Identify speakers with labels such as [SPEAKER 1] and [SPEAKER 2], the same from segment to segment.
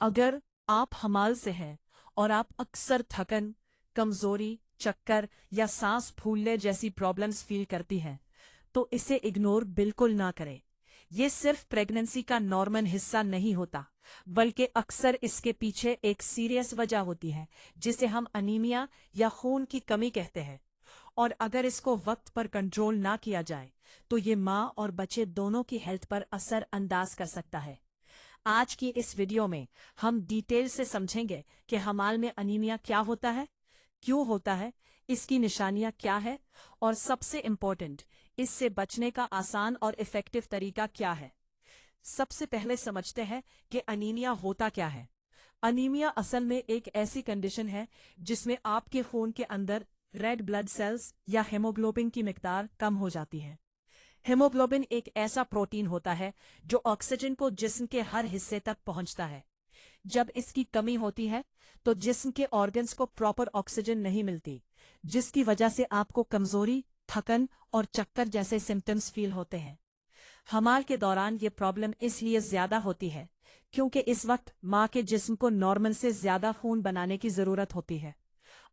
[SPEAKER 1] अगर आप हमाल से हैं और आप अक्सर थकन, कमजोरी, चक्कर या सांस फूलने जैसी प्रॉब्लम्स फील करती हैं, तो इसे इग्नोर बिल्कुल ना करें। ये सिर्फ प्रेगनेंसी का नॉर्मल हिस्सा नहीं होता, बल्कि अक्सर इसके पीछे एक सीरियस वजह होती है, जिसे हम अनीमिया या खून की कमी कहते हैं। और अगर इसको वक्त पर कंट्रोल ना किया जाए, तो ये माँ और बच्चे दोनों की हेल्थ पर असर अंदाज कर सकता है। आज की इस वीडियो में हम डिटेल से समझेंगे कि हमाल में अनीमिया क्या होता है, क्यों होता है, इसकी निशानियां क्या है, और सबसे इम्पोर्टेंट, इससे बचने का आसान और इफेक्टिव तरीका क्या है। सबसे पहले समझते हैं कि अनीमिया होता क्या है। अनीमिया असल में एक ऐसी कंडीशन है जिसमें आपके खून के अंदर रेड ब्लड सेल्स या हेमोग्लोबिन की मिकदार कम हो जाती है। हेमोग्लोबिन एक ऐसा प्रोटीन होता है जो ऑक्सीजन को जिस्म के हर हिस्से तक पहुंचता है। जब इसकी कमी होती है, तो जिस्म के ऑर्गन्स को प्रॉपर ऑक्सीजन नहीं मिलती, जिसकी वजह से आपको कमजोरी, थकन और चक्कर जैसे सिम्टम्स फील होते हैं। हमाल के दौरान ये प्रॉब्लम इसलिए ज्यादा होती है क्योंकि इस वक्त माँ के जिस्म को नॉर्मल से ज्यादा खून बनाने की जरूरत होती है।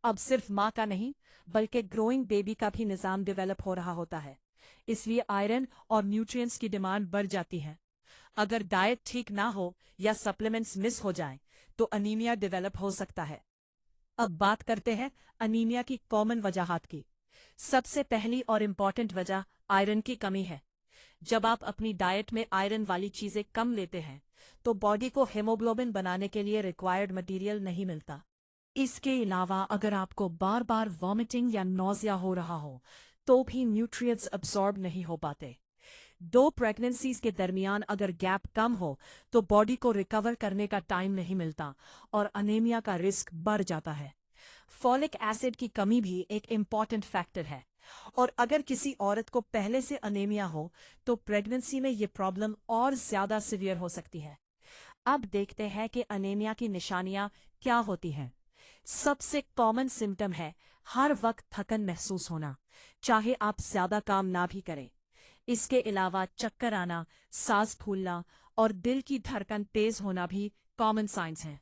[SPEAKER 1] अब सिर्फ माँ का नहीं, बल्कि ग्रोइंग बेबी का भी निजाम डेवलप हो रहा होता है। इसलिए आयरन और न्यूट्रिएंट्स की डिमांड बढ़ जाती है। अगर डाइट ठीक ना हो या सप्लीमेंट्स मिस हो जाएं, तो अनीमिया डेवलप हो सकता है। अब बात करते हैं अनीमिया की कॉमन वजहात की। सबसे पहली और इम्पॉर्टेंट वजह आयरन की कमी है। जब आप अपनी डाइट में आयरन वाली चीजें कम लेते हैं, तो बॉडी को हेमोग्लोबिन बनाने के लिए रिक्वायर्ड मटेरियल नहीं मिलता। इसके अलावा अगर आपको बार बार वॉमिटिंग या नौजिया हो रहा हो, तो भी न्यूट्रिएंट्स अब्सॉर्ब नहीं हो पाते। दो प्रेगनेंसीज के दरमियान अगर गैप कम हो, तो बॉडी को रिकवर करने का टाइम नहीं मिलता और अनीमिया का रिस्क बढ़ जाता है। फॉलिक एसिड की कमी भी एक इम्पॉर्टेंट फैक्टर है, और अगर किसी औरत को पहले से अनीमिया हो, तो प्रेगनेंसी में ये प्रॉब्लम और ज्यादा सीवियर हो सकती है। अब देखते हैं कि अनीमिया की निशानियां क्या होती हैं। सबसे कॉमन सिम्टम है हर वक्त थकन महसूस होना, चाहे आप ज्यादा काम ना भी करें। इसके अलावा चक्कर आना, सांस फूलना और दिल की धड़कन तेज होना भी कॉमन साइंस हैं।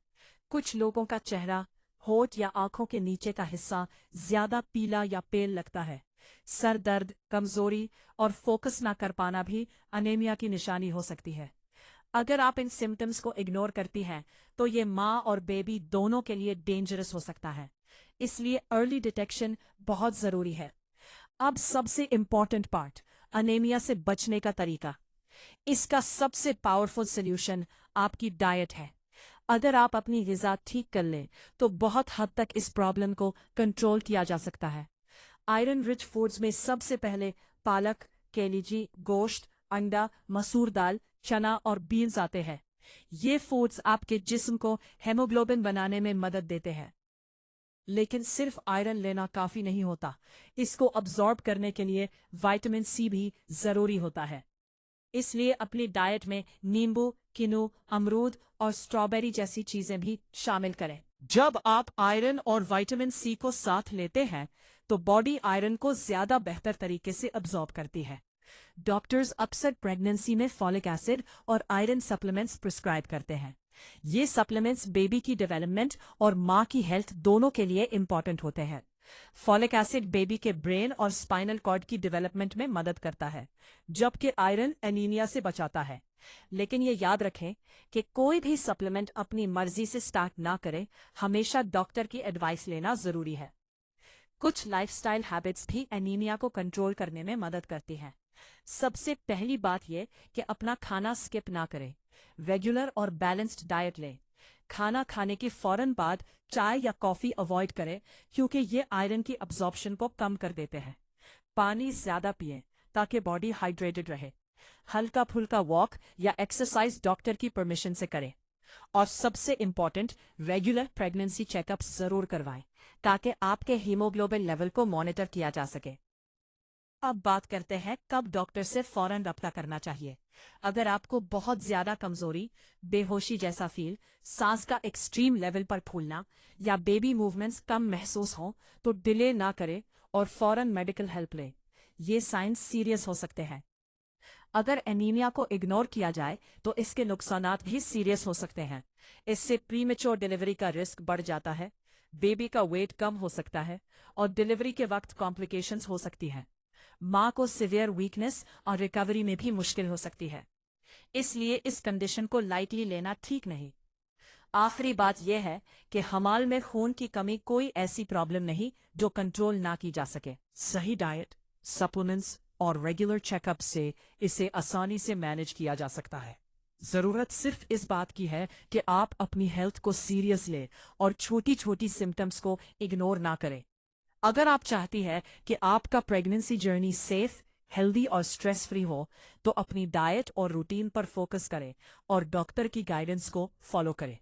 [SPEAKER 1] कुछ लोगों का चेहरा, होठ या आंखों के नीचे का हिस्सा ज्यादा पीला या पेल लगता है। सर दर्द, कमजोरी और फोकस ना कर पाना भी अनीमिया की निशानी हो सकती है। अगर आप इन सिम्टम्स को इग्नोर करती हैं, तो ये माँ और बेबी दोनों के लिए डेंजरस हो सकता है। इसलिए अर्ली डिटेक्शन बहुत जरूरी है। अब सबसे इम्पॉर्टेंट पार्ट, अनीमिया से बचने का तरीका। इसका सबसे पावरफुल सॉल्यूशन आपकी डाइट है। अगर आप अपनी ग़िज़ा ठीक कर लें, तो बहुत हद तक इस प्रॉब्लम को कंट्रोल किया जा सकता है। आयरन रिच फूड्स में सबसे पहले पालक, केलीजी, गोश्त, अंडा, मसूर दाल, चना और बीन्स आते हैं। ये फूड्स आपके जिस्म को हेमोग्लोबिन बनाने में मदद देते हैं। लेकिन सिर्फ आयरन लेना काफी नहीं होता। इसको अब्जॉर्ब करने के लिए विटामिन सी भी जरूरी होता है। इसलिए अपनी डाइट में नींबू, किनु, अमरूद और स्ट्रॉबेरी जैसी चीजें भी शामिल करें। जब आप आयरन और विटामिन सी को साथ लेते हैं, तो बॉडी आयरन को ज्यादा बेहतर तरीके से अब्जॉर्ब करती है। डॉक्टर्स अक्सर प्रेगनेंसी में फॉलिक एसिड और आयरन सप्लीमेंट्स प्रिस्क्राइब करते हैं। ये सप्लीमेंट्स बेबी की डेवलपमेंट और माँ की हेल्थ दोनों के लिए इम्पॉर्टेंट होते हैं। फॉलिक एसिड बेबी के ब्रेन और स्पाइनल कॉर्ड की डेवलपमेंट में मदद करता है, जबकि आयरन एनीमिया से बचाता है। लेकिन ये याद रखें कि कोई भी सप्लीमेंट अपनी मर्जी से स्टार्ट ना करें, हमेशा डॉक्टर की एडवाइस लेना जरूरी है। कुछ लाइफस्टाइल हैबिट्स भी एनीमिया को कंट्रोल करने में मदद करती हैं। सबसे पहली बात यह कि अपना खाना स्किप ना करें। रेगुलर और बैलेंस्ड डाइट लें। खाना खाने के फौरन बाद चाय या कॉफी अवॉइड करें, क्योंकि ये आयरन की अब्जॉर्प्शन को कम कर देते हैं। पानी ज्यादा पिएं ताकि बॉडी हाइड्रेटेड रहे। हल्का फुल्का वॉक या एक्सरसाइज डॉक्टर की परमिशन से करें। और सबसे इम्पोर्टेंट, रेगुलर प्रेगनेंसी चेकअप्स जरूर करवाएं, ताकि आपके हीमोग्लोबिन लेवल को मॉनिटर किया जा सके। अब बात करते हैं कब डॉक्टर से फौरन रब्ता करना चाहिए। अगर आपको बहुत ज्यादा कमजोरी, बेहोशी जैसा फील, सांस का एक्सट्रीम लेवल पर फूलना या बेबी मूवमेंट्स कम महसूस हो, तो डिले ना करें और फौरन मेडिकल हेल्प लें। ये साइंस सीरियस हो सकते हैं। अगर एनीमिया को इग्नोर किया जाए तो इसके नुकसानात भी सीरियस हो सकते हैं। इससे प्रीमेच्योर डिलीवरी का रिस्क बढ़ जाता है, बेबी का वेट कम हो सकता है और डिलीवरी के वक्त कॉम्प्लिकेशंस हो सकती हैं। माँ को सिवियर वीकनेस और रिकवरी में भी मुश्किल हो सकती है। इसलिए इस कंडीशन को लाइटली लेना ठीक नहीं। आखिरी बात यह है कि हमाल में खून की कमी कोई ऐसी प्रॉब्लम नहीं जो कंट्रोल ना की जा सके। सही डाइट, सप्लीमेंट्स और रेगुलर चेकअप से इसे आसानी से मैनेज किया जा सकता है। जरूरत सिर्फ इस बात की है कि आप अपनी हेल्थ को सीरियस लें और छोटी छोटी सिम्टम्स को इग्नोर ना करें। अगर आप चाहती है कि आपका प्रेगनेंसी जर्नी सेफ, हेल्दी और स्ट्रेस फ्री हो, तो अपनी डाइट और रूटीन पर फोकस करें और डॉक्टर की गाइडेंस को फॉलो करें।